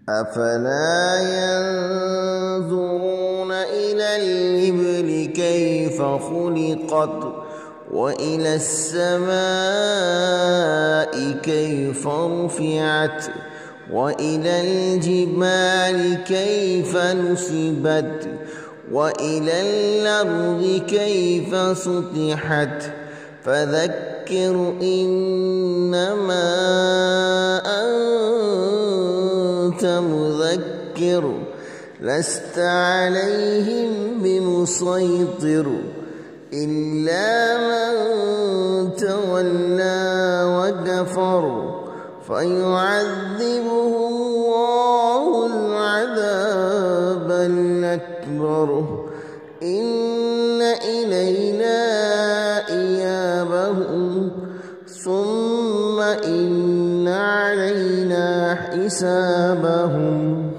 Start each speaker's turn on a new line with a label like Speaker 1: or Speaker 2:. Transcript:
Speaker 1: أفلا ينظرون إلى الإبل كيف خلقت وإلى السماء كيف رفعت وإلى الجبال كيف نصبت وإلى الأرض كيف سطحت فذكر إنما أنت مذكر لست عليهم بمسيطر إلا من تولى وكفر فيعذبه الله العذاب الأكبر إن إلينا إيابهم ثم إن علينا حسابهم.